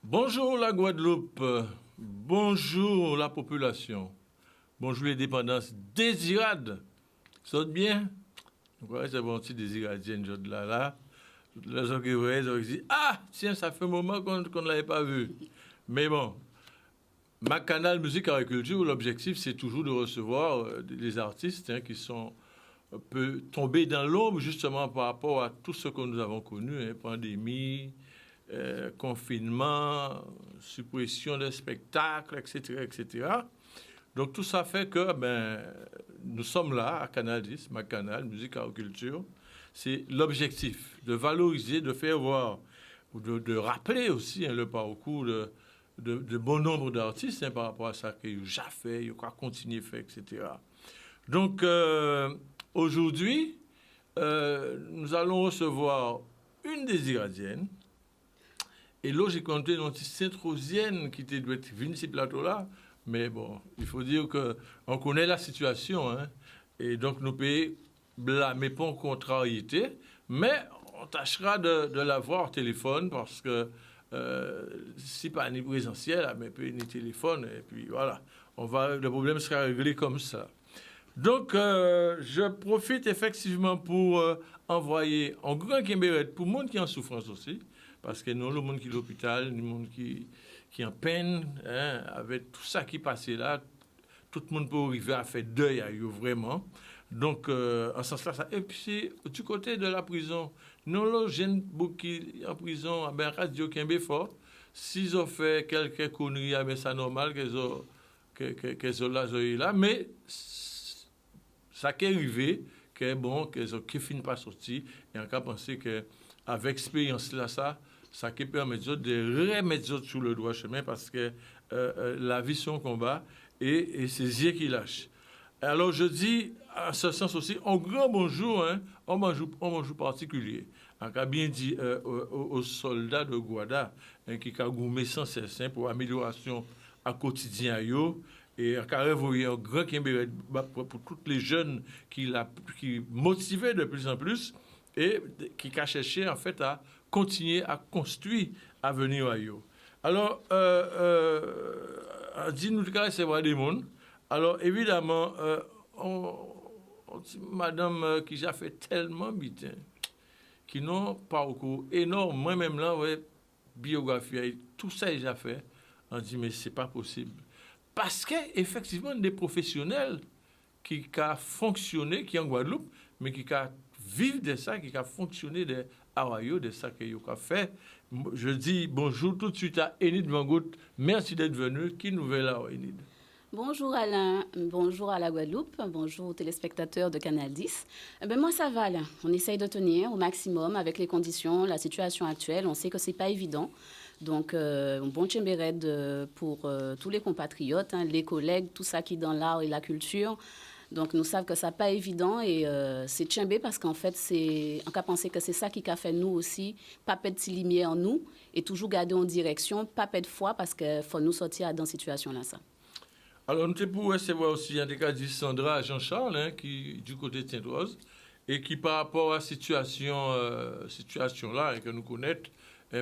Bonjour la Guadeloupe, bonjour la population, bonjour les dépendances désirades. Saute bien? Ouais, c'est bon, petit désiradienne, je là. Les gens qui voient, ils ont dit, ah, tiens, ça fait un moment qu'on ne l'avait pas vu. Mais bon, ma canal Musique Agriculture, l'objectif, c'est toujours de recevoir des artistes qui sont peut tomber dans l'ombre justement par rapport à tout ce que nous avons connu, pandémie, confinement, suppression des spectacles, etc., etc. Donc tout ça fait que nous sommes là à Canal 10, ma canal, Musique Agriculture. C'est l'objectif de valoriser, de faire voir, de rappeler aussi le parcours de bon nombre d'artistes par rapport à ça qu'ils ont déjà fait, ils ont continué à faire, etc. Donc aujourd'hui, nous allons recevoir une des Iradiennes. Et là, j'ai compté une Sainte-Rosienne qui doit être venue sur ce plateau-là. Mais bon, il faut dire qu'on connaît la situation. Et donc, nous pouvons blâmer pas en contrariété. Mais on tâchera de l'avoir au téléphone parce que si pas ni présentiel, mais peut ni téléphone. Et puis voilà, le problème sera réglé comme ça. Donc, je profite effectivement pour envoyer un grand Kimberet pour le monde qui est en souffrance aussi. Parce que nous, le monde qui est à l'hôpital, le monde qui est en peine, avec tout ça qui passait là, tout le monde peut arriver à faire deuil à eux, vraiment. Donc, en ce sens-là, ça. Et puis, du côté de la prison, nous, le jeune qui en prison, radio Kimbe fort. S'ils ont fait quelques conneries, c'est normal qu'ils ont là. Mais, ça qui est arrivé, que bon, qu'ils ont finissent pas sorti, et on peut penser qu'avec l'expérience là, ça qui permet de remettre sur le droit chemin parce que la vie c'est un combat et c'est Dieu qui lâche. Alors je dis en ce sens aussi un grand bonjour, un bonjour particulier. On a bien dit aux soldats de Guada qui ont gourmé sans cesse pour amélioration à quotidien et on a envoyé un grand Kimberet pour tous les jeunes qui motivaient de plus en plus et qui a cherché en fait à continuer à construire l'avenir à eux. Alors, dis-nous de recevoir des mondes. Alors, évidemment, madame qui a fait tellement vite, qui n'ont pas beaucoup énorme, moi-même là, ouais, biographie, tout ça déjà fait, on dit, mais c'est pas possible. Parce qu'effectivement, des professionnels qui ont fonctionné, qui en Guadeloupe, mais qui ont vivre de ça, qui ont fonctionné de Hawaïo, de ça qu'ils ont fait. Je dis bonjour tout de suite à Enid Vangout. Merci d'être venu. Qui nouvelle là, Enid? Bonjour Alain, bonjour à la Guadeloupe, bonjour aux téléspectateurs de Canal 10. Moi ça va là, on essaye de tenir au maximum avec les conditions, la situation actuelle, on sait que c'est pas évident. Donc un bon Tchemberet pour tous les compatriotes, les collègues, tout ça qui est dans l'art et la culture. Donc nous savons que ça n'est pas évident et c'est Tchembé parce qu'en fait, on a pensé que c'est ça qui a fait nous aussi, pas perdre de lumière en nous et toujours garder en direction, pas perdre de foi parce qu'il faut nous sortir dans cette situation-là. Ça. Alors, nous pour recevoir aussi, en tout cas, Sandra Jean-Charles, qui du côté de Sainte-Rose, et qui, par rapport à la situation-là, et que nous connaissons,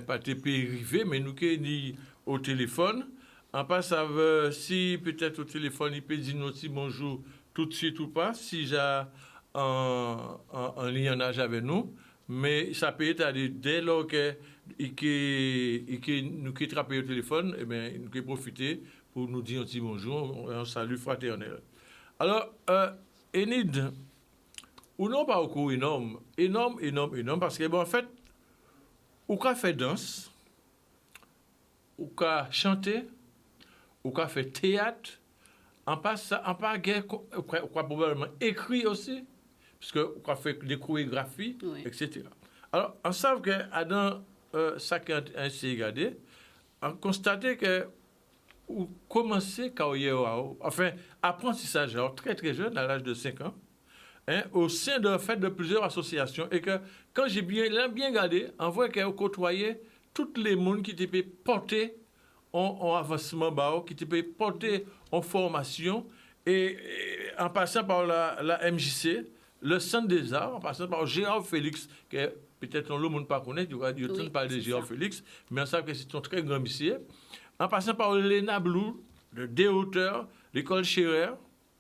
pas été arrivé, mais nous qui dit au téléphone, en passe si peut-être au téléphone, il peut dire nous aussi bonjour tout de suite ou pas, si j'ai un lionnage avec nous, mais ça peut être dès lors que nous qui travaillons au téléphone, eh bien, nous qui profiter pour nous dire un petit bonjour, un salut fraternel. Alors, Enid, ou non pas beaucoup énorme, parce que, bon, en fait, ou qu'a fait danse, ou qu'a chanté, ou qu'a fait théâtre, en pas guerre, ou qu'a probablement écrit aussi, parce que ou qu'a fait des chorégraphies, oui. Etc. Alors, on sait que dans ça qui est ainsi regardé, on constate que ou commencer carrière, enfin, apprentissage très très jeune, à l'âge de 5 ans, au sein de plusieurs associations, et que quand j'ai bien regardé, on voit qu'elle côtoyait tous les mondes qui étaient portés en avancement, qui étaient portés en formation, et en passant par la MJC, le Centre des Arts, en passant par Gérard Félix, qui est peut-être on le monde pas connaît, il y a parler de Gérard Félix, mais on sait que c'est un très grand monsieur. En passant par Léna Blou, le Déhauteur, l'école Scherer,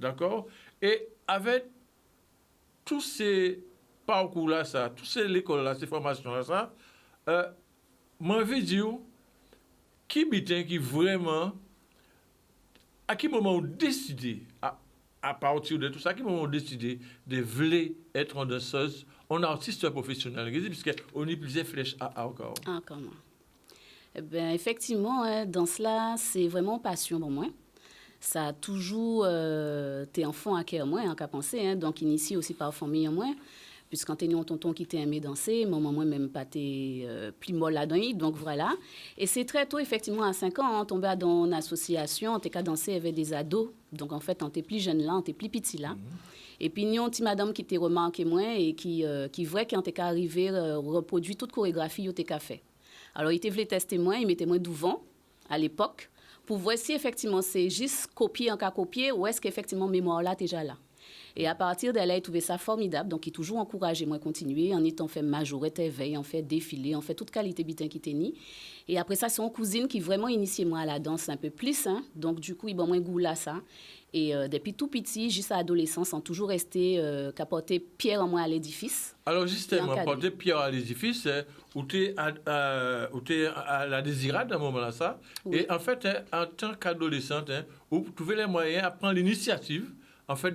d'accord? Et avec tous ces parcours-là, ça, toutes ces écoles-là, ces formations-là, ça, moi, je veux dire, qui bitin qui vraiment, à quel moment on décidé, à partir de tout ça, à quel moment on décidé de vouloir être en danseuse, en artiste professionnel, puisqu'on y plusieurs flèches à encore. Encore moins. Eh bien, effectivement, dans cela, c'est vraiment passion pour moi. Ça a toujours été enfant à cœur moi, en qu'à penser, donc initié aussi par famille en moi. Puisqu'on t'es un tonton qui t'a aimé danser, maman moi même pas t'es plus molle là-dedans, donc voilà. Et c'est très tôt, effectivement, à 5 ans, on tombait dans une association, on t'es qu'à danser avec des ados, donc en fait, on t'es plus jeune là, on t'es plus petit là. Et puis, nous, une petite madame qui t'est remarqué moi et qui voit quand t'es qu'à arriver, reproduit toute chorégraphie que t'es qu'à fait. Alors, il était voulu tester moi, il mettait moi devant, à l'époque, pour voir si effectivement c'est juste copier en cas copier ou est-ce qu'effectivement mémoire là déjà là. Et à partir de là, il trouvait ça formidable. Donc, il a toujours encouragé moi à continuer. En étant fait majorité, veille, en fait défilé, en fait toute qualité bitin qui était ni. Et après ça, c'est une cousine qui vraiment initié moi à la danse un peu plus. Donc, du coup, il m'a moins goût là ça. Et depuis tout petit, jusqu'à l'adolescence, on toujours resté qu'à porter pierre en moi à l'édifice. Alors, justement, porter pierre à l'édifice, où tu es à la désirade à un moment là, ça. Oui. Et en fait, en tant qu'adolescente, vous trouvez les moyens à prendre l'initiative en fait,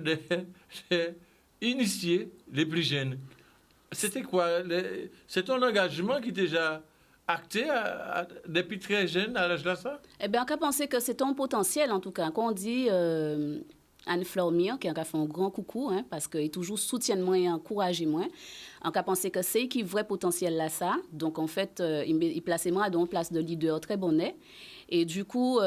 d'initier les plus jeunes. C'était quoi? C'est un engagement qui est déjà acté depuis très jeune, à l'âge de ça? Eh bien, on a pensé que c'est un potentiel, en tout cas. Quand on dit Anne-Fleur Mir, qui a fait un grand coucou, parce qu'il toujours soutient moi et encourage moi, on a pensé que c'est qui vrai potentiel là, ça. Donc, en fait, il plaçait moi dans une place de leader très bonnet. Et du coup,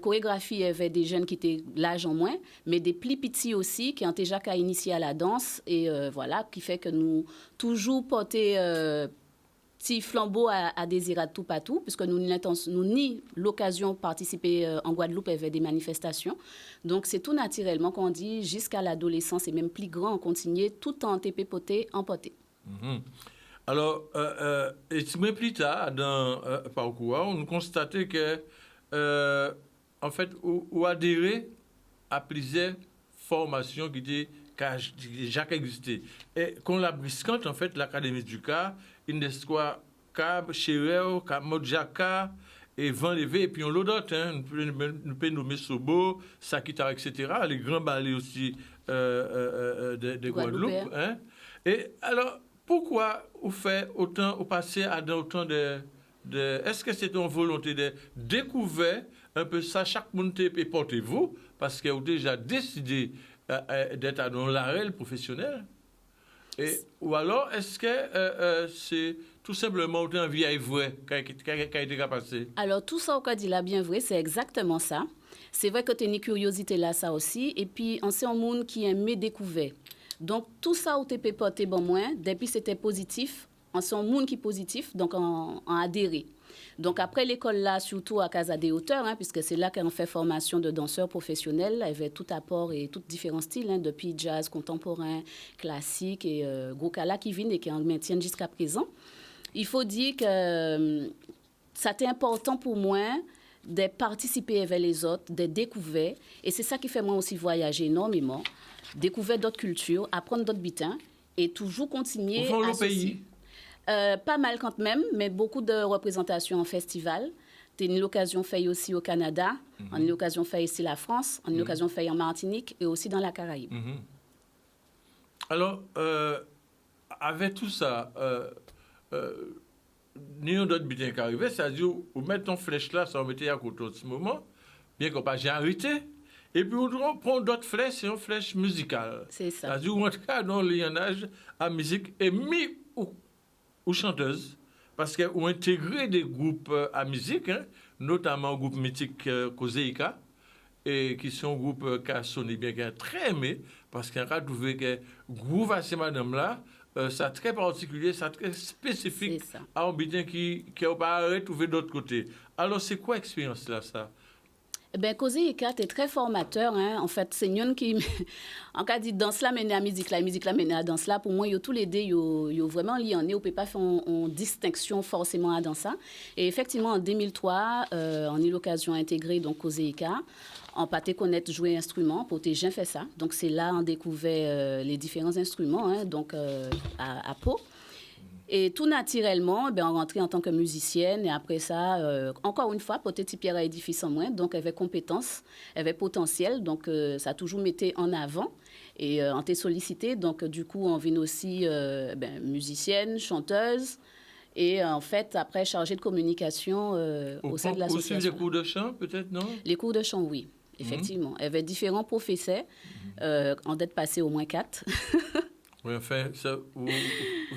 chorégraphie, il y avait des jeunes qui étaient l'âge en moins, mais des plus petits aussi, qui ont déjà qu'à initier à la danse. Et voilà, qui fait que nous toujours porter petit flambeau à Désirade tout partout, puisque nous ni l'occasion de participer en Guadeloupe avec des manifestations. Donc, c'est tout naturellement qu'on dit, jusqu'à l'adolescence et même plus grand, on continue tout en TP poté, en poté. Mm-hmm. Alors, et plus tard, dans le parcours, on constatait que, en fait, on adhérait à plusieurs formations qui étaient déjà existé. Et qu'on la briscante, en fait, l'Académie du Cas, Indesquois, Cab, Scherer, Modjaka, et Van Levé, et puis on l'a d'autres, nous pouvons nommer Sobo, Sakitara, etc., les grands ballets aussi de Guadeloupe. Et alors, pourquoi on fait autant, on passe à autant de est-ce que c'est une volonté de découvrir un peu ça, chaque monde peut porter-vous, parce que vous avez déjà décidé d'être dans l'arène professionnelle, ou alors est-ce que c'est tout simplement un vieil vrai qui a été passé? Alors tout ça, on dit là bien vrai, c'est exactement ça. C'est vrai que tu as une curiosité là, ça aussi, et puis on sait un monde qui aime découvrir. Donc tout ça, où tu peux porter bon moins, depuis c'était positif, on sait un monde qui est positif, donc on adhéré. Donc après l'école là, surtout à Casa des Hauteurs, puisque c'est là qu'on fait formation de danseurs professionnels avec tout apport et tous différents styles, depuis jazz, contemporain, classique et Gokala qui viennent et qui en maintiennent jusqu'à présent. Il faut dire que ça était important pour moi de participer avec les autres, de découvrir, et c'est ça qui fait moi aussi voyager énormément, découvrir d'autres cultures, apprendre d'autres butins et toujours continuer à pays. Pas mal quand même, mais beaucoup de représentations en festival. On a eu l'occasion de faire aussi au Canada, on a eu l'occasion de faire ici la France, on a eu l'occasion de faire en Martinique et aussi dans la Caraïbe. Alors, avec tout ça, ni un d'autre bien qui arrive, c'est-à-dire, vous mettez ton flèche là, ça vous mettez à côté de ce moment, bien qu'on pas j'ai arrêté. Et puis, on prend d'autres flèches, c'est une flèche musicale. C'est ça. C'est-à-dire, on entre dans le lignage à musique et mis ou chanteuses, parce qu'on intégré des groupes à musique, notamment le groupe mythique Kozeika, et qui sont un groupe qui a sonné bien, qui a très aimé, parce qu'on a trouvé que le groupe à ces madame-là, c'est très particulier, c'est très spécifique à un bitin qui n'a pas retrouvé d'autre côté. Alors, c'est quoi l'expérience là, ça? Ben, Causer Ekat est très formateur. Hein. En fait, c'est une qui, en cas dit danse là, mène à musique là, mène à danse là. Pour moi, yo tous les deux, yo vraiment liés en on peut pas faire une distinction forcément à dans ça. Et effectivement, en 2003, on a eu l'occasion d'intégrer donc Causer Ekat. On pas connaître jouer instrument, pour tes gens fait ça. Donc c'est là on découvrait les différents instruments, hein, donc à Pau. Et tout naturellement, ben, on rentrait en tant que musicienne. Et après ça, encore une fois, peut-être pierre à édifice en moins. Donc, elle avait compétences, elle avait potentiel. Donc, ça a toujours mis en avant. Et on t'est sollicité. Donc, du coup, on vient aussi musicienne, chanteuse. Et en fait, après, chargée de communication au sein de l'association. Aussi les cours de chant, peut-être, non? Les cours de chant, oui. Effectivement. Il y avait différents professeurs. En date passée au moins 4. Oui, enfin,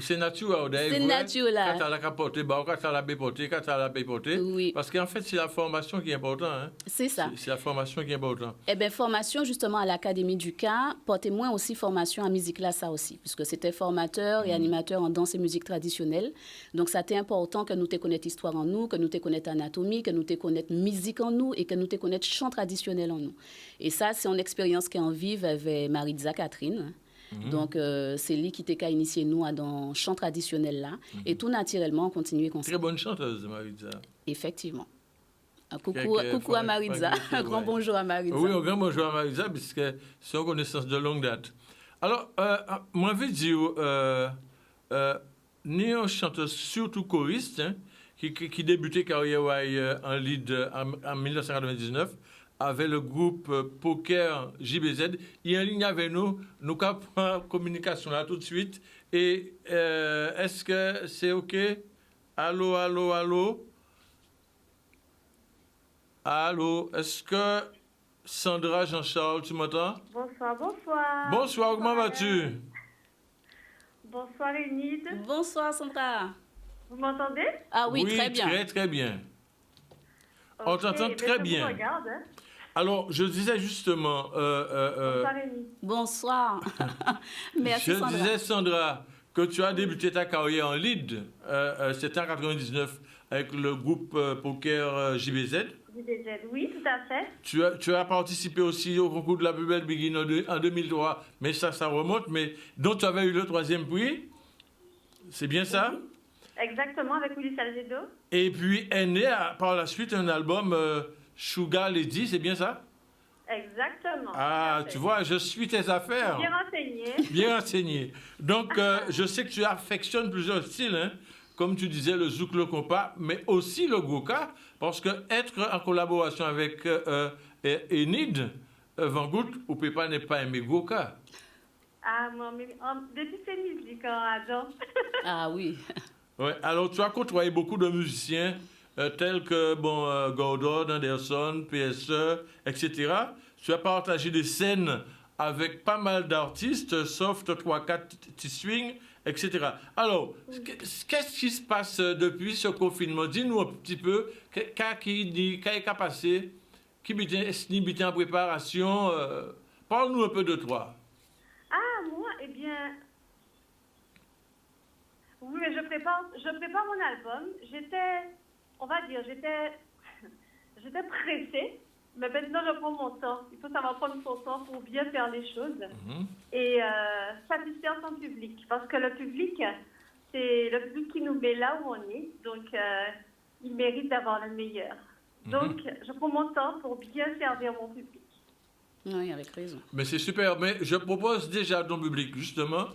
c'est naturel. C'est naturel. Quand tu as la capote, quand tu as la bépoté, quand tu as la bépoté. Oui. Parce qu'en fait, c'est la formation qui est importante. Hein? C'est ça. C'est la formation qui est importante. Eh bien, formation justement à l'Académie du Cas, portez-moi aussi formation à musique là, ça aussi, puisque c'était formateur et animateur en danse et musique traditionnelle. Donc, ça était important que nous te connaissions histoire en nous, que nous te connaissions anatomie, que nous te connaissions musique en nous et que nous te connaissions chant traditionnel en nous. Et ça, c'est une expérience qui est en vive avec Maritza Catherine. Donc, c'est lui qui t'a initié nous dans le chant traditionnel là. Et tout naturellement, on continue comme ça. Très bonne chanteuse, Maritza. Effectivement. Coucou à Maritza. Un grand bonjour à Maritza. Oui, un grand bonjour à Maritza, puisque c'est une connaissance de longue date. Alors, moi, je veux dire, nous sommes une chanteuse surtout choriste, hein, qui débutait carrière en lead en 1999. Avec le groupe Poker JBZ. Il y a une ligne avec nous. Nous avons communication là tout de suite. Et est-ce que c'est OK? Allô, allô, allô? Allô? Est-ce que Sandra Jean-Charles, tu m'entends? Bonsoir, bonsoir. Bonsoir, comment vas-tu? Bonsoir, Enid. Bonsoir, Sandra. Vous m'entendez? Ah oui, très bien. Très, très bien. Okay, On t'entend très bien. Je vous regarde, hein. Alors, je disais justement... Bonsoir, Enid. Bonsoir. Merci, Sandra. Je disais, Sandra, que tu as débuté ta carrière en lead. C'était en 1999 avec le groupe Poker JBZ. JBZ, oui, tout à fait. Tu as participé aussi au concours de la plus belle Begin en 2003, mais ça remonte. Mais donc, tu avais eu le 3e prix. C'est bien ça? Oui. Exactement, avec Willy Salgedo. Et puis, est né par la suite un album Sugar Lady, c'est bien ça? Exactement. Ah, tu vois, je suis tes affaires. Bien renseigné. Bien renseigné. Donc, je sais que tu affectionnes plusieurs styles, hein, comme tu disais, le zouk, le compas, mais aussi le goka, parce que être en collaboration avec Enid Van Gout, ou Pépa n'est pas aimé goka. Ah, moi, depuis ces musiques, j'adore. Ah oui. Ouais, alors, tu as côtoyé beaucoup de musiciens tels que Gordon, Anderson, PSE, etc. Tu as partagé des scènes avec pas mal d'artistes, sauf 3-4 T-Swing, etc. Alors, qu'est-ce qui se passe depuis ce confinement? Dis-nous un petit peu, qu'est-ce qui a passé? Qui est en préparation? Parle-nous un peu de toi. Ah, moi, eh bien... Oui, mais je prépare mon album. J'étais pressée, mais maintenant je prends mon temps. Il faut savoir prendre son temps pour bien faire les choses et satisfaire son public. Parce que le public, c'est le public qui nous met là où on est. Donc, il mérite d'avoir le meilleur. Donc, je prends mon temps pour bien servir mon public. Oui, avec raison. Mais c'est super. Mais je propose déjà à ton public, justement,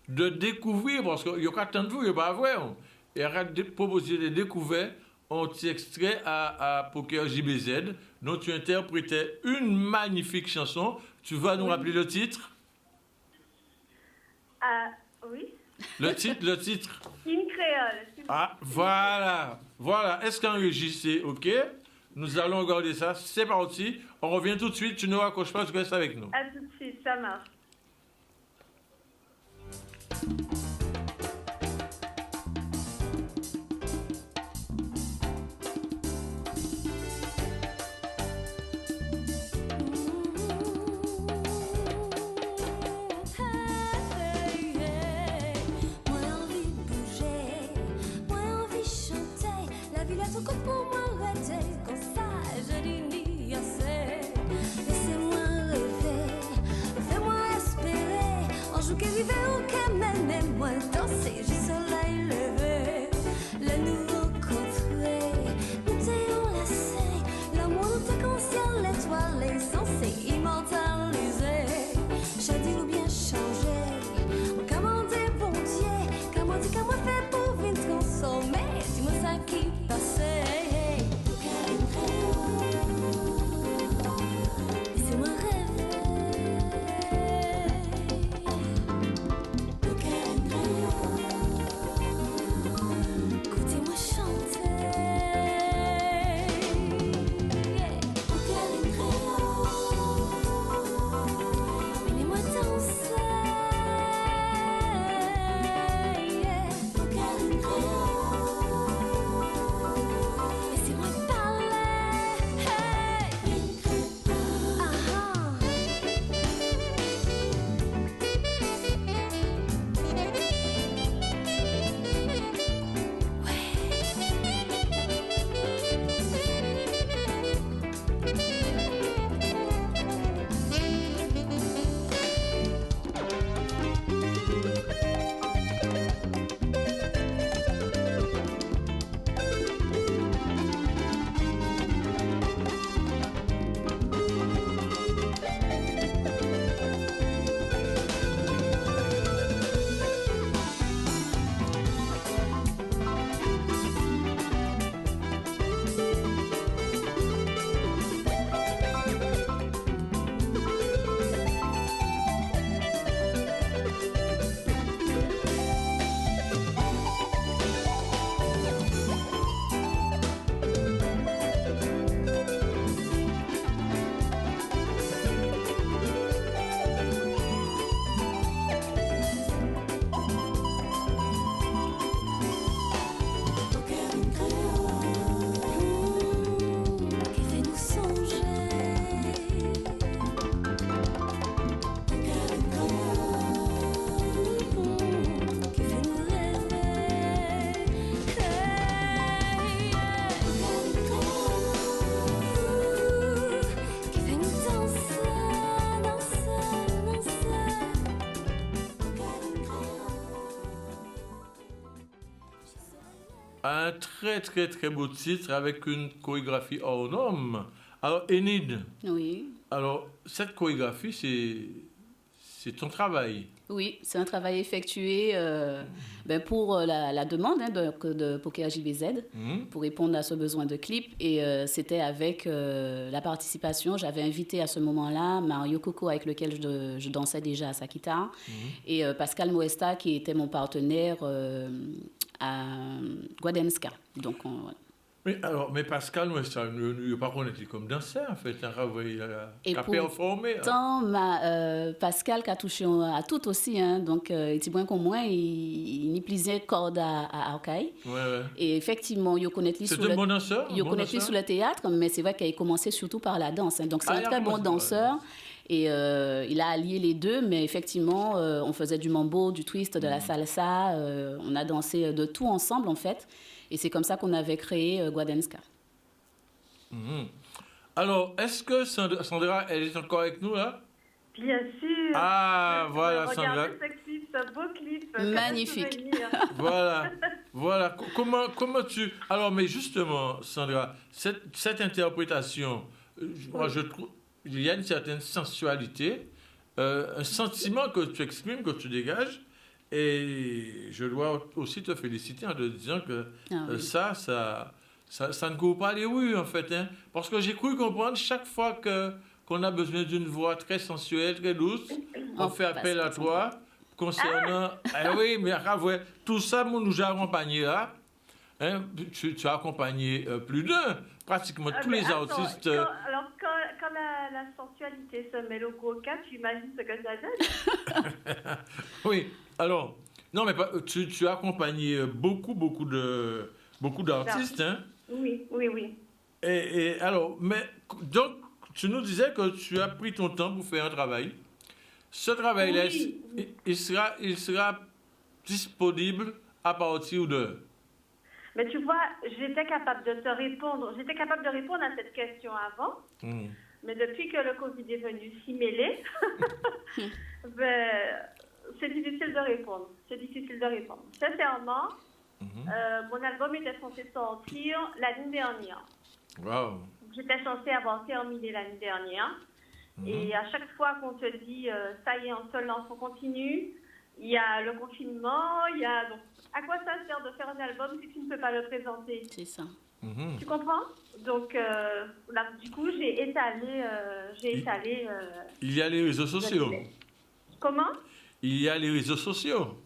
de découvrir, parce qu'il n'y a pas tant de vous, il n'y a pas à voir. Et arrête de proposer des découvertes. On t'extrait à Poker JBZ, dont tu interprétais une magnifique chanson. Tu vas nous rappeler le titre? Oui. Le titre. Une créole. Ah, voilà. Est-ce qu'en régie, c'est OK? Nous allons regarder ça. C'est parti. On revient tout de suite. Tu ne raccroches pas, tu restes avec nous. À tout de suite, ça marche. Pour moi, arrêter, comme ça, je dis ni assez. a un très, très, très beau titre avec une chorégraphie hors norme. Alors, Enid, Oui. alors, cette chorégraphie, c'est ton travail. Oui, c'est un travail effectué pour la demande de Poker JBZ, pour répondre à ce besoin de clip. Et c'était avec la participation. J'avais invité à ce moment-là Mario Coco, avec lequel je dansais déjà à sa guitare, et Pascal Moesta, qui était mon partenaire à Guadenska. Donc, voilà. Mais Pascal, moi, ça, par contre, était comme danseur, en fait. Il a performé. Pourtant, Pascal qui a touché à tout aussi, hein, donc il était bien qu'au moins, il n'y plaisait corde à Arcaï. Ouais. Et effectivement, il connaît c'est un bon danseur. Il connaît sous le théâtre, mais c'est vrai qu'il a commencé surtout par la danse. Hein, donc c'est un très bon danseur. Et il a allié les deux, mais effectivement, on faisait du mambo, du twist, de la salsa. On a dansé de tout ensemble, en fait. Et c'est comme ça qu'on avait créé Guadenska. Alors, est-ce que Sandra, elle est encore avec nous, là? Bien sûr. Ah, voilà, Sandra. Regardez ce clip, ce beau clip. Magnifique. Voilà. Comment tu... Alors, mais justement, Sandra, cette interprétation, moi, je trouve... Il y a une certaine sensualité, un sentiment que tu exprimes, que tu dégages. Et je dois aussi te féliciter en te disant que ça ne court pas les rues, en fait. Hein, parce que j'ai cru comprendre chaque fois qu'on a besoin d'une voix très sensuelle, très douce, on fait appel à toi concernant... oui, mais tout ça, nous a accompagné là. Hein, tu as accompagné plus d'un, pratiquement tous les artistes. Quand la sensualité se mêle au coca, tu imagines ce que ça donne? Oui, alors, non, mais tu as accompagné beaucoup d'artistes. Hein? Oui. Et alors, mais donc, tu nous disais que tu as pris ton temps pour faire un travail. Ce travail-là, il sera disponible à partir de... Mais tu vois, j'étais capable de répondre à cette question avant. Mais depuis que le Covid est venu s'y mêler, c'est difficile de répondre. Sincèrement, mon album était censé sortir l'année dernière. Wow. J'étais censée avoir terminé l'année dernière. Et à chaque fois qu'on te dit, ça y est, on se lance, on continue, il y a le confinement, donc, à quoi ça sert de faire un album si tu ne peux pas le présenter? C'est ça. Tu comprends? Donc, là, du coup, j'ai étalé. Il y a les réseaux sociaux. Comment? Il y a les réseaux sociaux.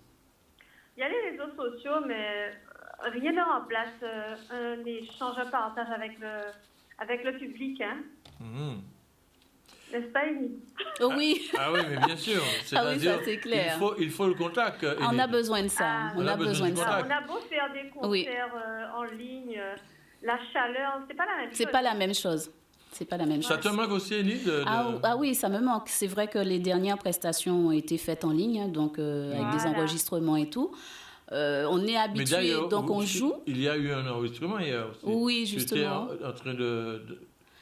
Il y a les réseaux sociaux, mais rien ne remplace un échange, un partage avec le public. Hein? N'est-ce pas, Émilie? Oh oui. Ah oui, mais bien sûr. Oui, ça c'est clair. Il faut le contact. On a besoin de ça. On a besoin de ça. On a beau faire des concerts en ligne, la chaleur, c'est pas la même chose. C'est pas la même chose. Ça te manque aussi, Enid? Ah oui, ça me manque. C'est vrai que les dernières prestations ont été faites en ligne, donc avec des enregistrements et tout. On est habitué, donc on joue. Il y a eu un enregistrement hier aussi. Oui, justement.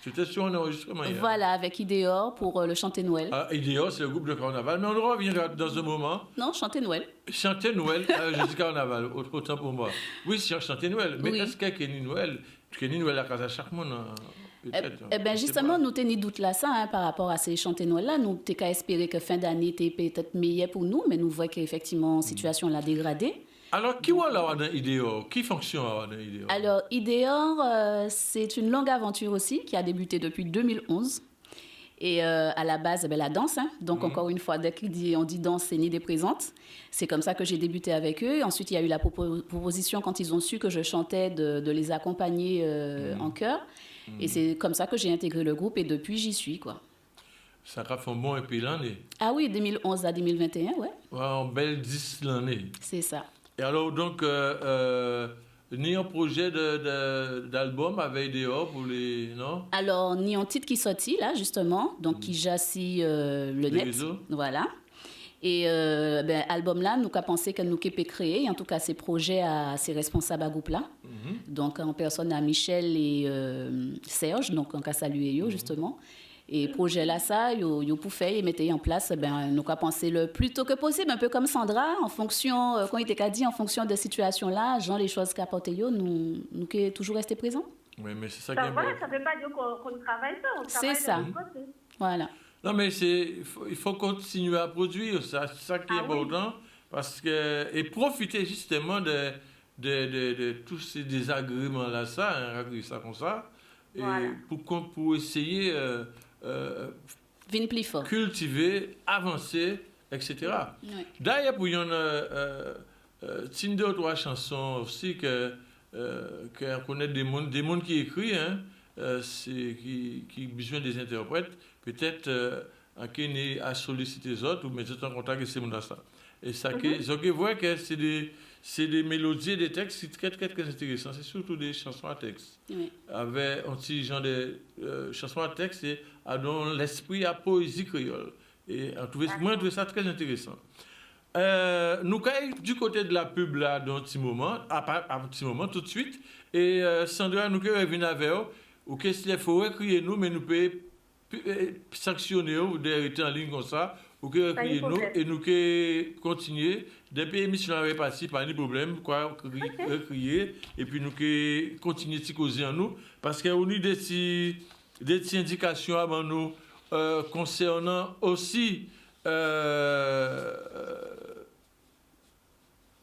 Tu étais sur un enregistrement hier. Voilà, avec Idéor pour le Chanter Noël. Ah, Idéor, c'est le groupe de carnaval. Mais on reviendra dans un moment. Non, Chanter Noël. Chanter Noël, je dis carnaval, autant pour moi. Oui, c'est Chanter Noël. Mais est-ce qu'il y a Kenny Noël à casa chaque monde? Eh bien, justement, nous tenons doute là, ça, par rapport à ces chanter Noël là. Nous, t'es qu'à espérer que fin d'année t'es peut-être meilleur pour nous, mais nous voyons qu'effectivement, la situation l'a dégradée. Alors, qui va là dans Idéor? Qui fonctionne dans Idéor? Alors, Idéor, c'est une longue aventure aussi qui a débuté depuis 2011. Et à la base, la danse. Hein. Donc, encore une fois, dès qu'on dit danse, c'est une idée présente. C'est comme ça que j'ai débuté avec eux. Ensuite, il y a eu la proposition, quand ils ont su que je chantais, de les accompagner en chœur. Et c'est comme ça que j'ai intégré le groupe. Et depuis, j'y suis, quoi. Ça a fait un bon et puis l'année. Ah oui, 2011 à 2021, ouais. En belle 10 l'année. C'est ça. Et alors, donc, ni un projet d'album avec Idéor pour les... Non? Alors, ni un titre qui sortit, là, justement. Donc, qui jassit le net. Réseaux. Voilà. Et album là, nous avons pensé que nous avons créé, en tout cas ces projets à ces responsables à groupe là. Donc en personne à Michel et Serge, donc on a salué eux justement. Et projet là, ça, yo pour faire, et mettre en place, ben, nous avons pensé le plus tôt que possible, un peu comme Sandra, en fonction, quand il était dit, en fonction de situation là, genre les choses qu'apportent nous qui toujours rester présents. Oui, mais c'est ça qui est Voilà, important. ça ne veut pas dire qu'on ne travaille pas, on travaille C'est ça. de l'autre côté. Voilà. Non, mais il faut continuer à produire, c'est ça qui est important, parce que, et profiter justement de tous ces désagréments-là, ça comme ça, et Voilà. pour essayer Vin plus fort. cultiver, avancer, etc. Oui. D'ailleurs, pour y en a deux ou trois chansons aussi qu'on connaît des mondes qui écrivent, qui besoin des interprètes, peut-être qui à solliciter les autres ou mettre en contact avec ces mondes ça. Et ça que voit que c'est des mélodies et des textes qui sont très intéressants. C'est surtout des chansons à texte. Oui. Avec un petit genre de chansons à texte et dans l'esprit à poésie créole. Et moi, je trouve ça très intéressant. Nous sommes du côté de la pub là, dans un petit moment, tout de suite. Et Sandra, nous sommes revenus avec vous. Ou qu'est-ce qu'il faut écrire nous, mais nous pouvons sanctionner ou d'être en ligne comme ça. Ou que écrire nous et nous continuer. Depuis l'émission avait passé, pas de problème, quoi, crier. Et puis nous continuer de causer en nous. Parce qu'on a des indications avant nous concernant aussi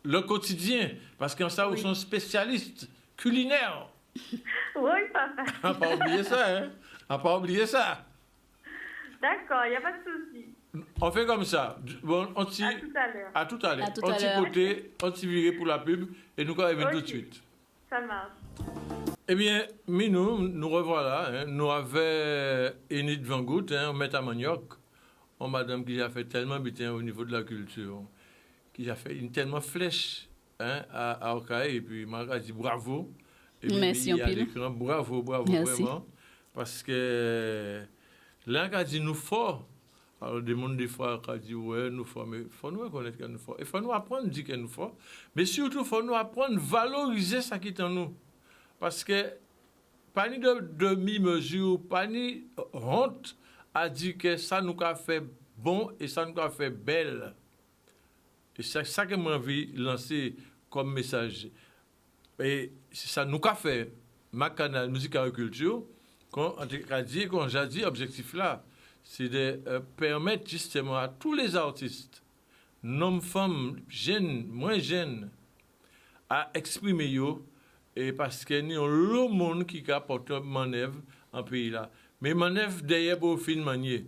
le quotidien, parce qu'en ça, ils sont spécialistes culinaires. Oui, papa. On n'a pas oublié ça, hein? On n'a pas oublié ça. D'accord, il n'y a pas de souci. On fait comme ça. Bon, À tout à l'heure. À tout à l'heure. À tout On à t'y l'heure. côté, on t'y viré pour la pub, et nous revenons tout de Ok. suite. Ça marche. Eh bien, nous revoilà. Hein. Nous avons Enid Van Gout, on met à Manioc, une madame qui a fait tellement bien au niveau de la culture, qui a fait une tellement flèche à Okaï, et puis m'a dit bravo. Et puis, Merci, il y a Pile. l'écran, bravo, Merci. vraiment. Parce que là, on a dit nous fort. Alors, des gens, des fois, qui disent ouais, nous fort, mais il faut nous reconnaître que nous fort. Il faut nous apprendre à dire que nous fort. Mais surtout, il faut nous apprendre à valoriser ce qui est en nous. Parce que, pas ni de demi-mesure, pas ni honte à dire que ça nous a fait bon et ça nous a fait belle. Et c'est ça que j'ai envie de lancer comme message. Et c'est ça nous a fait, ma canal Musique Agriculture, quand j'ai dit, objectif là, c'est de permettre justement à tous les artistes, hommes, femmes, jeunes, moins jeunes, à exprimer yo, et parce que nous avons le monde qui a porté manœuvre en pays là. Mais manœuvre derrière pour fin manier.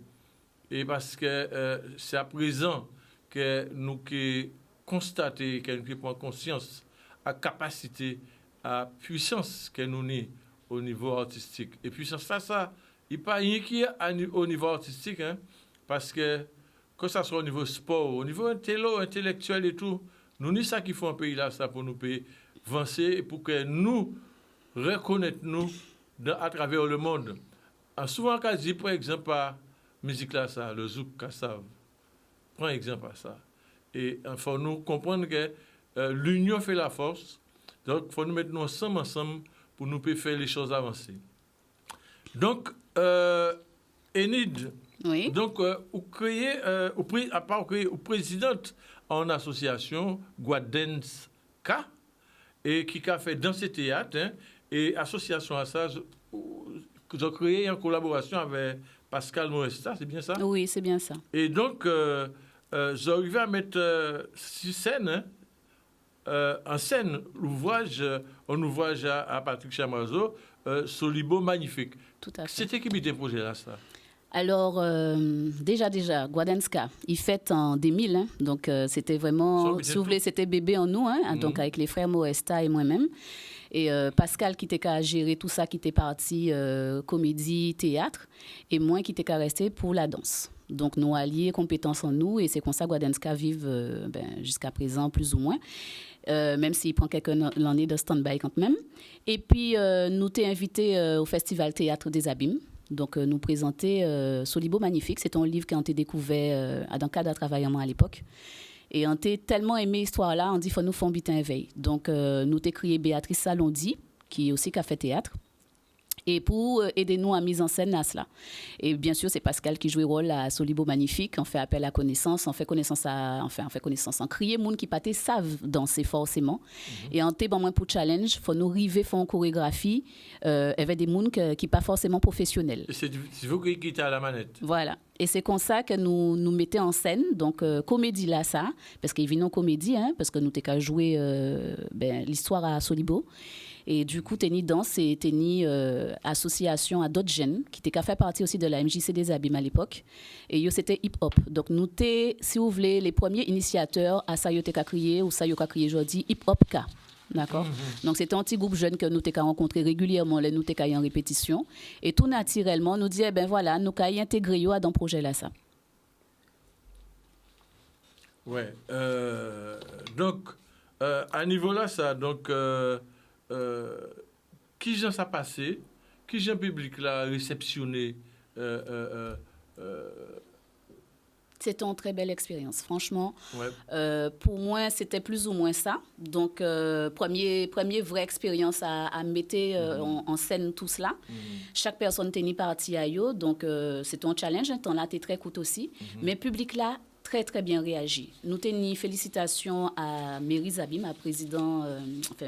Et parce que c'est à présent que nous constatons, que nous prenons conscience à capacité, à puissance que nous avons au niveau artistique. Et puissance ça, il n'y a pas rien qui est au niveau artistique, hein, parce que ce soit au niveau sport, au niveau intellectuel et tout, nous avons ça qu'il faut un pays là, ça pour nous avancer et pour que nous reconnaissons à travers le monde. Souvent, quand je dis, par exemple, à musique là, ça, le zouk kassav, prends exemple à ça. Et il faut nous comprendre que l'union fait la force. Donc, il faut nous mettre ensemble pour nous faire les choses avancer. Donc, Enid, Oui. donc, vous créez, à part créer, vous présidente en association Guadenska, et qui a fait dans ce théâtre, hein, et association à ça, vous avez créé en collaboration avec Pascal Moesta, c'est bien ça? Oui, c'est bien ça. Et donc, j'arrivais à mettre sur scène, en scène, un ouvrage à Patrick Chamazo, Solibo Magnifique. Tout à fait. C'était qui était projet là, ça? Alors, déjà, Guadenska, il fête en 2000, hein, donc c'était vraiment, si vous voulez, c'était bébé en nous, hein, donc avec les frères Moesta et moi-même. Et Pascal qui était qu'à gérer tout ça, qui était parti comédie, théâtre, et moi qui était qu'à rester pour la danse. Donc, nous alliés compétences en nous, et c'est comme ça Guadenska vive jusqu'à présent, plus ou moins. Même s'il prend quelques années de stand-by quand même. Et puis, nous t'es invité au Festival Théâtre des Abîmes. Donc, nous présenter Solibo Magnifique. C'est un livre qu'on a découvert dans le cadre d'un travail à moi à l'époque. Et on a tellement aimé l'histoire-là, on dit qu'il faut nous faire un bitin éveil. Donc, nous t'ai créé Béatrice Salondi, qui aussi a fait théâtre. et pour aider nous à mise en scène à cela. Et bien sûr, c'est Pascal qui joue le rôle à Solibo Magnifique. On fait appel à connaissance, on fait connaissance en crier, monde qui pas savent danser forcément. Et en té, moins pour challenge, faut nous river, faire une chorégraphie avec des monde qui pas forcément professionnels. Et c'est vous qui êtes à la manette. Voilà. Et c'est comme ça que nous mettons en scène, donc comédie là, ça, parce qu'il vient en comédie, hein, parce que nous t'es qu'à jouer l'histoire à Solibo. Et du coup, Tenny Danse et Tenny association à d'autres jeunes qui étaient qu'à faire partie aussi de la MJC des Abîmes à l'époque. Et yo, c'était hip-hop. Donc, nous t'es, si vous voulez, les premiers initiateurs à ça, yo t'es qu'à crier, ou ça, yo qu'à crier aujourd'hui, hip-hop K. D'accord. Donc, c'était un petit groupe jeune que nous t'es qu'à rencontrer régulièrement, nous t'es qu'à y en répétition. Et tout naturellement, nous disait, ben voilà, nous qu'à y intégrer yo à dans le projet là, ça. Ouais. Donc, à niveau là, ça, donc, qui j'en ça passé, qui j'en public là réceptionné. C'était une très belle expérience, franchement. Ouais. Pour moi, c'était plus ou moins ça. Donc, première vraie expérience à mettre en scène tout cela. Chaque personne tenait partie à eux, donc c'était un challenge. Temps là, t'es très coûteux aussi. Mais le public là, très très bien réagi. Nous tenons félicitations à Mairie Zabim, à président,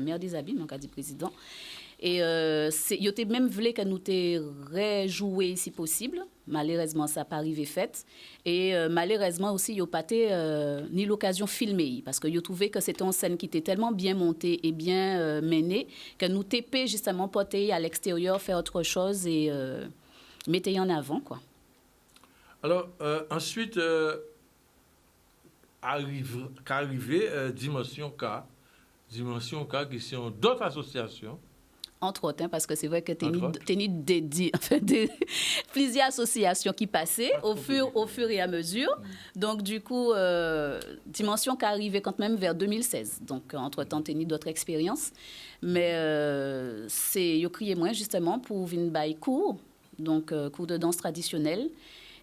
maire des Zabim, donc à dit président. Et il était même voulu que nous te rejoué si possible. Malheureusement, ça n'a pas arrivé fait. Et malheureusement aussi, il n'y a pas ni l'occasion de filmer. Parce que je trouvais que c'était une scène qui était tellement bien montée et bien menée que nous t'épais justement porter à l'extérieur, faire autre chose et mettre en avant, quoi. Alors, ensuite, arrivé Dimension K, qui sont d'autres associations. Entre autres, hein, parce que c'est vrai que t'es plusieurs associations qui passaient au fur et à mesure. Donc, du coup, Dimension qui est arrivée quand même vers 2016. Donc, entre-temps, t'es d'autres expériences. Mais c'est yo crié moins, justement, pour venir bailler cours. Donc, cours de danse traditionnelle.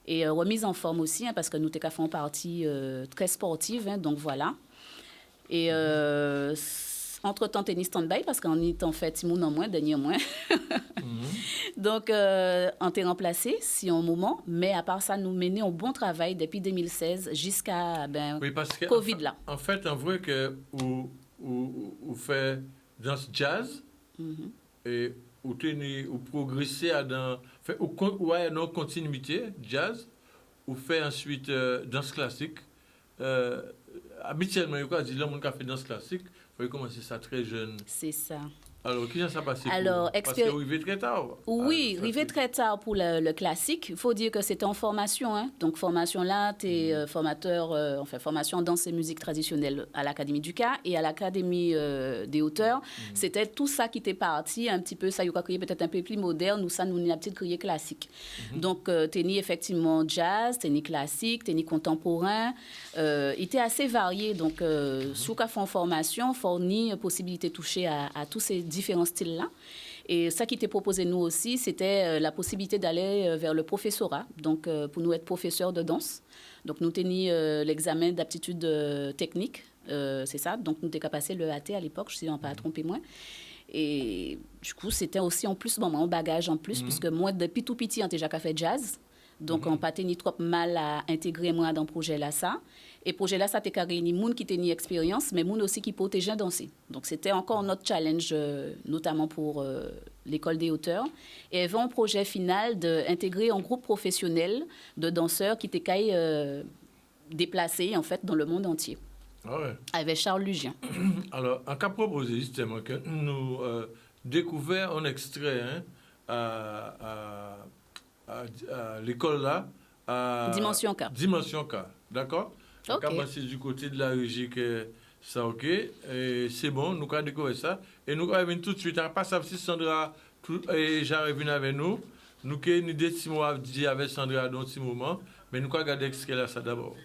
Et remise en forme aussi, hein, parce que nous t'es qu'à faire une partie très sportive. Hein, donc, voilà. Et... entre-temps, tennis stand-by, parce qu'on est en fait, Simon en moins, dernier moins. Donc, on t'est remplacé, si un moment, mais à part ça, nous menons un bon travail depuis 2016 jusqu'à oui, parce que, Covid là. En fait, on voit que vous faites danse jazz et vous progressez dans une continuité jazz, vous faites ensuite danse classique. Habituellement, il y a des gens qui font danse classique. Vous avez commencé ça très jeune. C'est ça. Alors, qui ça passé Alors, parce que vous arrivez très tard. Oui, arrivé très tard pour le classique. Il faut dire que c'était en formation. Hein. Donc, formation là, tu es formateur, formation en danse et musique traditionnelle à l'Académie du Cas et à l'Académie des Hauteurs. C'était tout ça qui était parti, un petit peu, ça y a créé peut-être un peu plus moderne, ou ça, nous, on a peut-être créé classique. Donc, tu es effectivement jazz, tu es classique, tu es contemporain. Il était assez varié. Donc, sous qu'à fait en formation, fournit possibilité de toucher à tous ces différents styles-là. Et ça qui était proposé nous aussi, c'était la possibilité d'aller vers le professorat, donc pour nous être professeurs de danse. Donc nous tenions l'examen d'aptitude technique, c'est ça. Donc nous étions passé le AT à l'époque, je ne suis pas trompé moi. Et du coup, c'était aussi en plus, un bagage en plus, puisque moi, depuis tout petit, j'ai déjà fait jazz. Donc, on n'a pas tenu trop mal à intégrer moi dans le projet là, ça. Et le projet là, ça a réuni des gens qui tenaient expérience, mais des gens aussi qui protégeaient danser. Donc, c'était encore notre challenge, notamment pour l'école des hauteurs. Et il y avait un projet final d'intégrer un groupe professionnel de danseurs qui étaient déplacés, en fait, dans le monde entier. Ah ouais. Avec Charles Lugien. Alors, en cas proposé, justement, que nous découvert un extrait à l'école là, à Dimension K. Dimension K, d'accord? Ok. Donc, c'est du côté de la régie que ça, ok. Et c'est bon, nous avons découvert ça. Et nous allons tout de suite. Pas ça, si Sandra et j'arrive avec nous. Nous avons des petits mots à dire avec Sandra dans un petit moment. Mais nous allons regarder ce qu'elle a ça d'abord.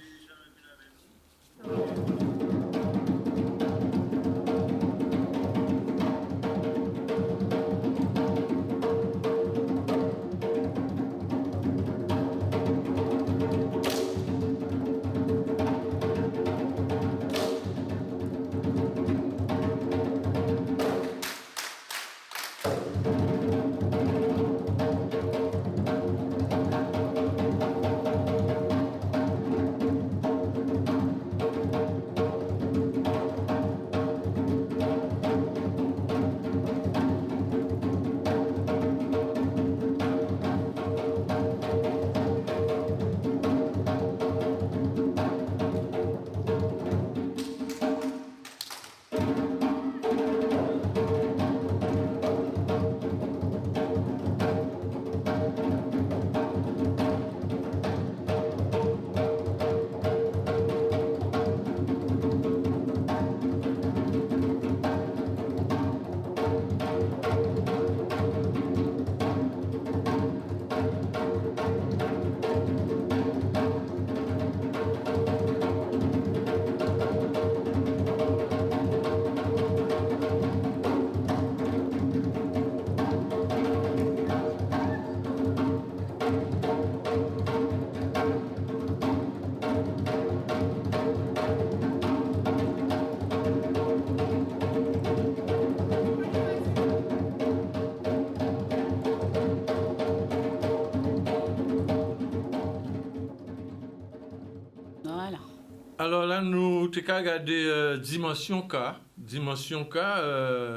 Alors là, nous avons regardé Dimension K. Dimension K,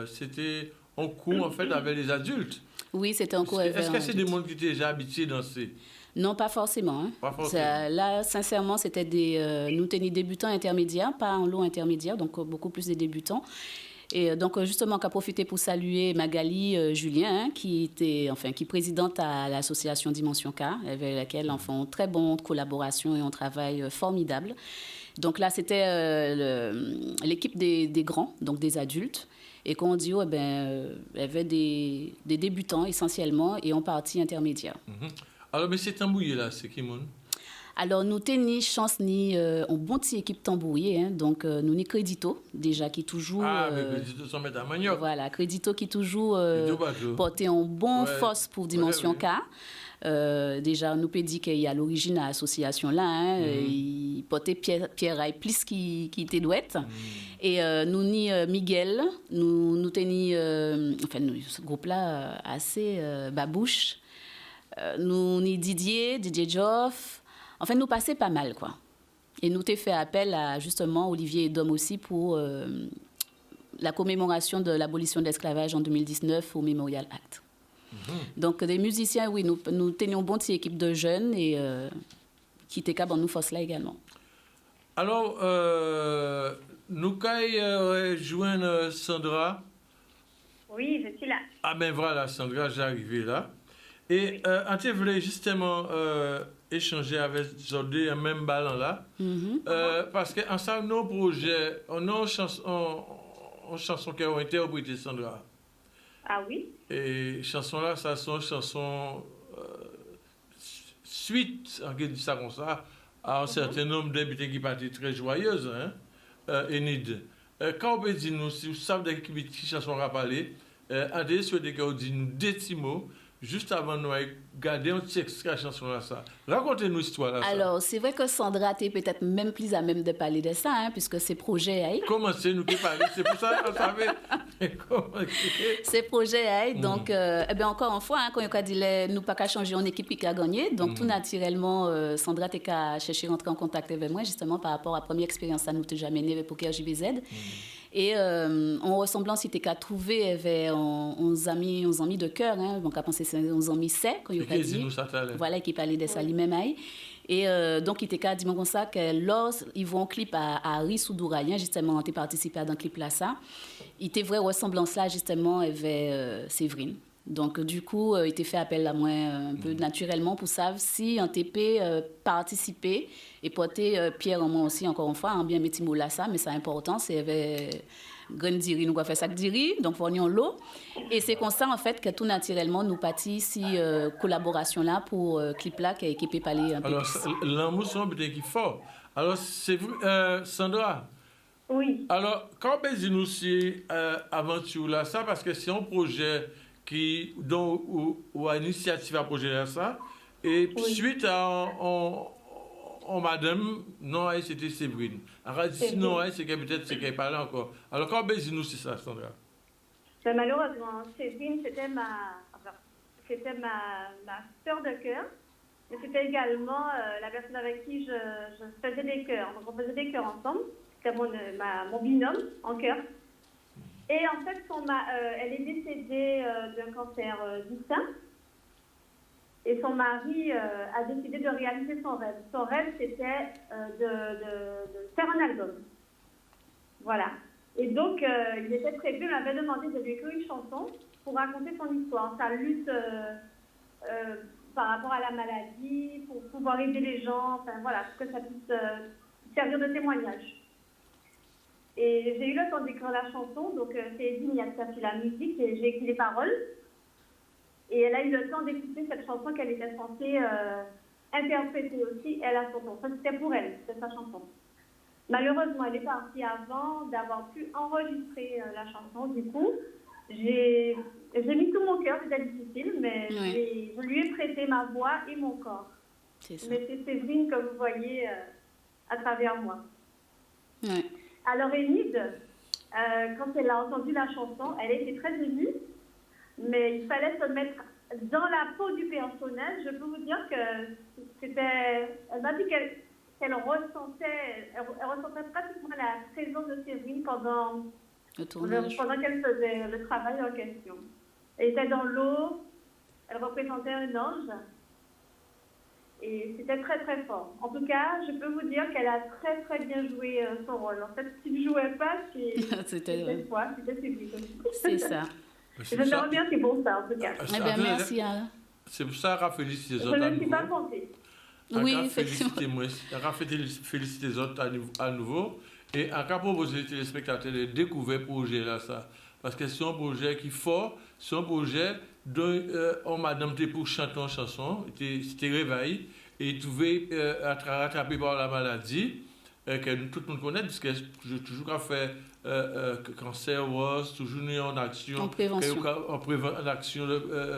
c'était en cours en fait avec les adultes. Oui, c'était en cours avec Est-ce que c'est des mondes qui étaient déjà habitués à danser? Non, pas forcément. Hein. Pas forcément. Là, sincèrement, c'était nous tenions débutants intermédiaires, pas en lot intermédiaire, donc beaucoup plus des débutants. Et donc, justement, qu'à profiter pour saluer Magali Julien, qui est présidente à l'association Dimension K, avec laquelle on fait une très bonne collaboration et un travail formidable. Donc là, c'était l'équipe des grands, donc des adultes. Et qu'on dit, il y avait des débutants essentiellement et en partie intermédiaire. Alors, mais c'est tambouillé là, c'est qui, mon? Alors, nous tenons chance ni une bonne petite équipe tambouillée. Hein, donc, nous ni Crédito, déjà, qui toujours... mais Crédito s'en met à manioc. Voilà, Crédito qui toujours portait un bon force pour Dimension K. Déjà, nous peut dire qu'il y a l'origine de l'association là. Hein, il portait Pierre Raiplis qui était douette. Et nous ni Miguel, nous tenions... ce groupe-là assez babouche. Nous ni Didier Joff. Enfin, nous passait pas mal, quoi. Et nous t'ai fait appel à, justement, Olivier Edom aussi pour la commémoration de l'abolition de l'esclavage en 2019 au Memorial Act. Donc, des musiciens, oui, nous tenions une bonne équipe de jeunes et qui étaient capables de nous forcer là également. Alors, nous allons rejoindre Sandra. Oui, je suis là. Ah ben voilà, Sandra, j'ai arrivé là. Et on voulait justement échanger avec Jodé un même ballon là. Parce qu'ensemble, nos projets, on a une chanson qui a été interprétée, Sandra. Ah oui? Et chanson là, ça sont chansons suite, en quelque sorte comme ça, à un certain nombre d'invités qui partent très joyeuses, hein, Enid. Quand on peut dire nous, si vous savez de qui chanson on va parler, on peut souhaiter que vous dites nous deux petits mots, juste avant de nous garder un petit extrait de la chanson là. Ça. Racontez-nous l'histoire là. Alors, c'est vrai que Sandra était peut-être même plus à même de parler de ça, hein, puisque ces projets... Comment c'est nous qui parlons? C'est pour ça qu'on savait. Ces projets, donc, encore une fois, hein, quand on a dit nous pas qu'à changer en équipe qui a gagné, donc tout naturellement, Sandra était qu'à chercher rentrer en contact avec moi, justement, par rapport à la première expérience à nous déjà menée avec Poker JBZ. Et en ressemblance, il était qu'à trouver avec 11 amis de cœur, hein, donc à penser c'est 11 amis c'est quand il a dit. Voilà, qui parlait de ça lui-même. Et donc, il était qu'à dire comme ça que lorsqu'ils vont en clip à Rissoudouray, justement, on a participé à un clip là, ça. Il était vraie ressemblance là, justement, avec Séverine. Donc, du coup, il était fait appel à moi un peu naturellement pour savoir si un TP participait et porter Pierre en moi aussi, encore une fois, en bien métier là, ça, mais c'est important, c'est avec Grandiri, nous avons fait ça que Diri, donc fournissons l'eau. Et c'est comme ça, en fait, que tout naturellement, nous partis si collaboration là pour clip là qui est équipé par les TP. Alors, l'amour semble être fort. Alors, c'est vous, Sandra. Oui. Alors, quand on nous si aventure là, ça, parce que c'est un projet ou à initiative à projet là, ça, et suite à madame, non, c'était Séverine. Alors, sinon, c'est peut-être c'est qu'elle parlait encore. Alors, quand on nous c'est ça, Sandra? Ben, malheureusement, Séverine, c'était ma sœur de cœur. Et c'était également la personne avec qui je faisais des chœurs. Donc, on faisait des chœurs ensemble. C'était mon binôme en chœur. Et en fait, elle est décédée d'un cancer du sein. Et son mari a décidé de réaliser son rêve. Son rêve, c'était de faire un album. Voilà. Et donc, il était prévu, il m'avait demandé de lui écrire une chanson pour raconter son histoire, sa lutte par rapport à la maladie, pour pouvoir aider les gens, enfin voilà, pour que ça puisse servir de témoignage. Et j'ai eu le temps d'écrire la chanson, donc c'est Edine qui a fait la musique et j'ai écrit les paroles. Et elle a eu le temps d'écouter cette chanson qu'elle était censée interpréter aussi, elle à son tour. Ça, c'était pour elle, c'était sa chanson. Malheureusement, elle est partie avant d'avoir pu enregistrer la chanson. Du coup, j'ai mis tout mon cœur, c'était difficile, mais je lui ai prêté ma voix et mon corps. Mais c'est Séverine, comme vous voyez, à travers moi. Ouais. Alors, Enid, quand elle a entendu la chanson, elle était très émue, mais il fallait se mettre dans la peau du personnage. Je peux vous dire que c'était... Elle m'a dit qu'elle qu'elle ressentait, elle ressentait pratiquement la présence de Séverine pendant qu'elle faisait le travail en question. Elle était dans l'eau, elle représentait un ange, et c'était très très fort. En tout cas, je peux vous dire qu'elle a très très bien joué son rôle. En fait, s'il ne jouait pas, c'était Séverine. C'est ça. Je me remercie pour ça, en tout cas. Eh bien, merci. C'est pour ça qu'elle a félicité les Je autres. ne me suis pas comptée. Oui, effectivement. Elle a félicité les autres à nouveau. Et elle a proposé aux téléspectateurs de découvrir le projet là, ça. Parce que c'est un projet qui est fort, c'est un projet dont on m'a demandé pour chanter une chanson, c'était réveil, et il trouvait rattrapé par la maladie, que tout le monde connaît, parce que j'ai toujours fait cancer, toujours en action, en prévention. En action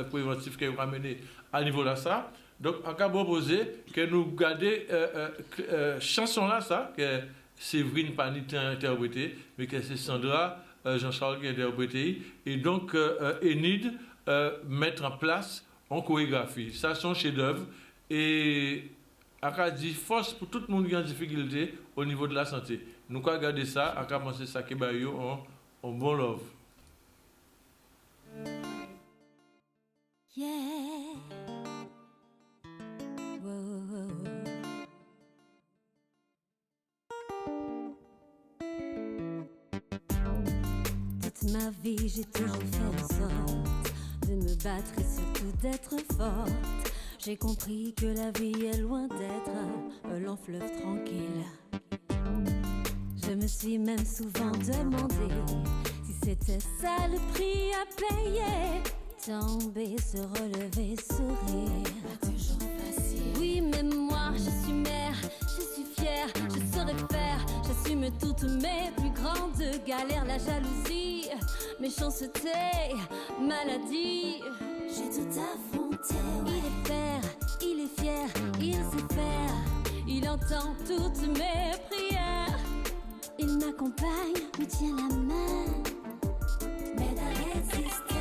préventive qui est ramenée à niveau là, ça. Donc, on a proposé que nous gardions chanson là, ça, que Séverine Pani a interprété, mais que c'est Sandra Jean-Charles qui a interprété, et donc Enid mettre en place en chorégraphie. Ça, c'est un chef-d'œuvre, et on a dit force pour tout le monde qui est en difficulté au niveau de la santé. Nous avons regardé ça, on a commencé ça qui est en bon love. Yeah. Whoa. Toute ma vie, j'ai toujours fait en sorte de me battre et surtout d'être forte. J'ai compris que la vie est loin d'être un long fleuve tranquille. Je me suis même souvent demandé si c'était ça le prix à payer. Tomber, se relever, sourire. Pas toujours facile. Oui, mais moi, je suis mère, je suis fière, je saurais faire. J'assume toutes mes plus grandes galères, la jalousie, méchanceté, maladie. J'ai tout affronté. Il est père, il est fier, il sait faire. Il entend toutes mes prières. Il m'accompagne, me tient la main, m'aide à résister.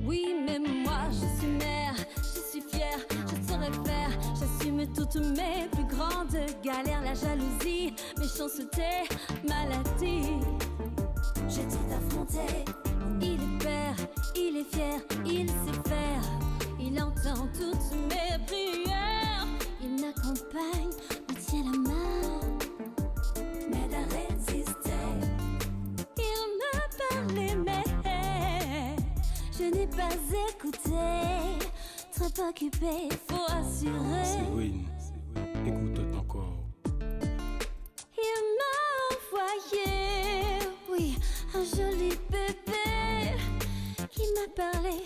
Oui, mais moi je suis mère, je suis fière, je saurais faire. J'assume toutes mes plus grandes galères, la jalousie, méchanceté, maladie. J'ai tout affronté. Il est père, il est fier, il sait faire. Il entend toutes mes prières. Il m'accompagne, me tient la main, m'aide à résister. Il m'a parlé, mais je n'ai pas écouté. Trop occupé, faut assurer. Séverine, écoute encore. Il m'a envoyé, oui, un joli bébé qui m'a parlé,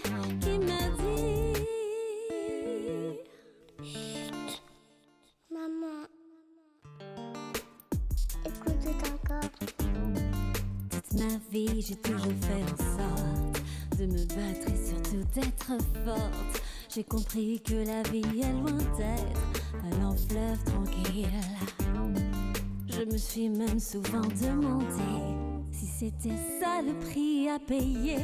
qui m'a dit: Maman, écoute encore. Toute ma vie, j'ai toujours fait en sorte de me battre et surtout d'être forte. J'ai compris que la vie est loin d'être un long fleuve tranquille. Je me suis même souvent demandé si c'était ça le prix à payer.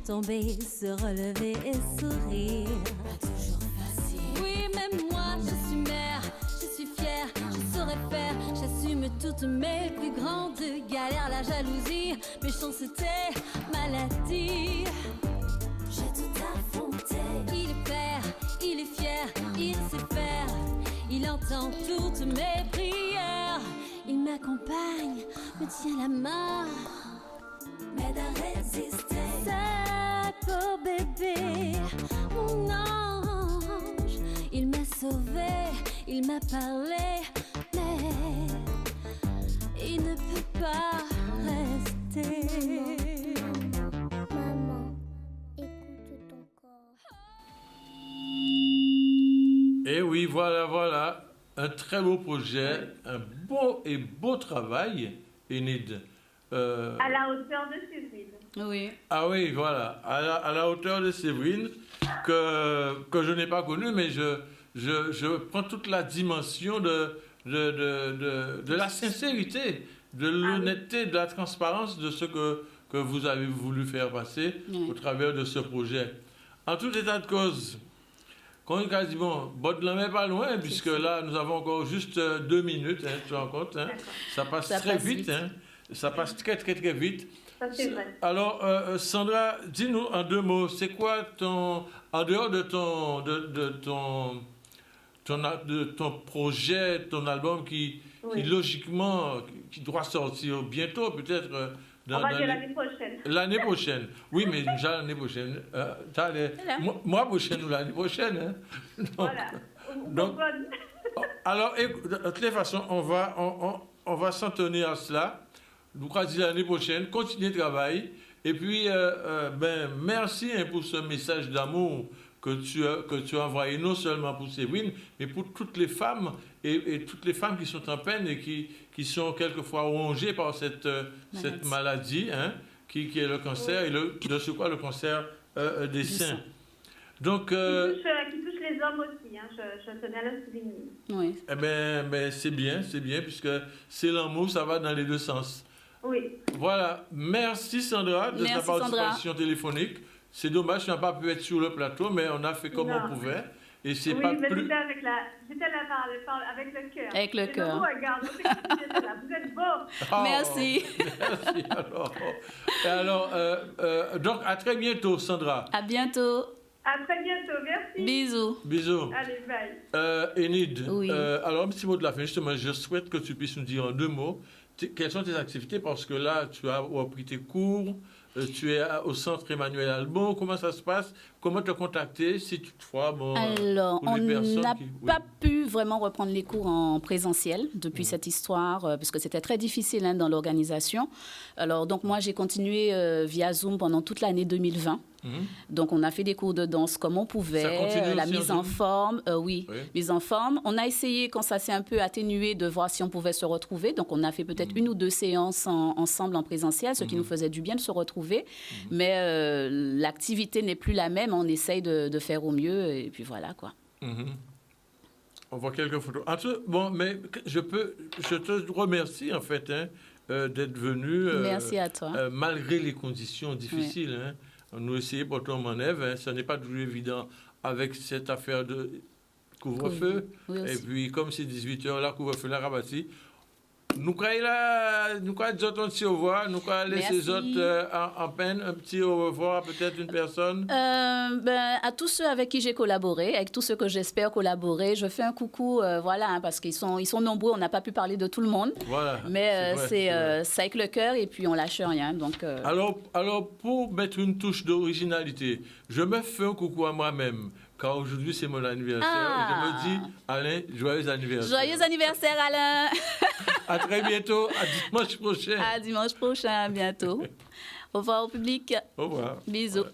Tomber, se relever et sourire. Pas toujours facile. Oui, même moi, je suis mère, je suis fière, je saurais faire. J'assume toutes mes plus grandes galères, la jalousie, méchanceté, maladie. J'ai tout affronté. Il est père, il est fier, il sait faire. Il entend toutes mes prières. Il m'accompagne, me tient la main, m'aide à résister. C'est beau bébé, mon ange. Il m'a sauvé, il m'a parlé, mais il ne peut pas rester. Maman, écoute ton corps. Et oui, voilà. Un très beau projet, un beau et beau travail, Enid. À la hauteur de Séverine. Oui. Ah oui, voilà, à la hauteur de Séverine, que je n'ai pas connue, mais je prends toute la dimension de la sincérité, de l'honnêteté, de la transparence de ce que vous avez voulu faire passer au travers de ce projet. En tout état de cause, quand on dit bon, Baudelaire n'est pas loin, puisque là, nous avons encore juste 2 minutes, hein, tu te rends compte, hein, ça passe très vite, hein, ça passe très vite. Ça, c'est vrai. Alors, Sandra, dis-nous en 2 mots, c'est quoi en dehors de ton projet, ton album qui logiquement, qui doit sortir bientôt, peut-être on va dire l'année prochaine. L'année prochaine. Oui, mais déjà l'année prochaine. Mois prochaine ou l'année prochaine. Hein? Donc, alors, de toutes les façons, on va s'en tenir à cela. Nous croyons dire l'année prochaine, continuer le travail. Et puis, merci hein, pour ce message d'amour que tu as envoyé, non seulement pour Séverine, mais pour toutes les femmes et toutes les femmes qui sont en peine et qui sont quelquefois rongées par cette maladie, hein, qui est le cancer, et de ce quoi le cancer des seins. Donc, qui touche les hommes aussi, hein, je tenais à le souligner. Oui. Eh bien, c'est bien, puisque c'est l'amour, ça va dans les 2 sens. Oui. Voilà. Merci Sandra de ta participation téléphonique. C'est dommage, tu n'as pas pu être sur le plateau, mais on a fait comme on pouvait. Et c'est pas mais plus... j'étais là avec le cœur. Avec le cœur. Vous êtes beau. Oh, merci. Merci. Alors, donc, à très bientôt, Sandra. À bientôt. À très bientôt, merci. Bisous. Bisous. Allez, bye. Enid, Oui. alors un petit mot de la fin, justement, je souhaite que tu puisses nous dire en 2 mots quelles sont tes activités, parce que là, tu as repris tes cours, tu es au centre Emmanuel Albon, comment ça se passe? Comment te contacter si toutefois, alors, on n'a pas Oui. pu vraiment reprendre les cours en présentiel depuis cette histoire, parce que c'était très difficile hein, dans l'organisation. Alors, donc moi, j'ai continué via Zoom pendant toute l'année 2020. Donc, on a fait des cours de danse comme on pouvait, la mise en forme, mise en forme. On a essayé, quand ça s'est un peu atténué, de voir si on pouvait se retrouver. Donc, on a fait peut-être 1 ou 2 séances ensemble en présentiel, ce qui nous faisait du bien de se retrouver. Mais l'activité n'est plus la même. On essaye de faire au mieux, et puis voilà, quoi. On voit quelques photos. Bon, mais je te remercie, en fait, hein, d'être venu. Merci à toi. Malgré les conditions difficiles, hein. Nous essayons pour ton manœuvre, hein, ce n'est pas toujours évident avec cette affaire de couvre-feu. Et puis, comme c'est 18h, là, couvre-feu, là, rabattu. Nous croyons dire un petit au revoir, nous croyons laisser les autres en peine, un petit au revoir, peut-être une personne. À tous ceux avec qui j'ai collaboré, avec tous ceux que j'espère collaborer, je fais un coucou, voilà, hein, parce qu'ils sont nombreux, on n'a pas pu parler de tout le monde. Voilà. Mais c'est avec le cœur et puis on lâche rien. Donc, Alors, pour mettre une touche d'originalité, je me fais un coucou à moi-même. Car aujourd'hui, c'est mon anniversaire. Et je me dis, Alain, joyeux anniversaire. Joyeux anniversaire, Alain. À très bientôt. À dimanche prochain. À dimanche prochain, à bientôt. Au revoir au public. Au revoir. Bisous. Voilà.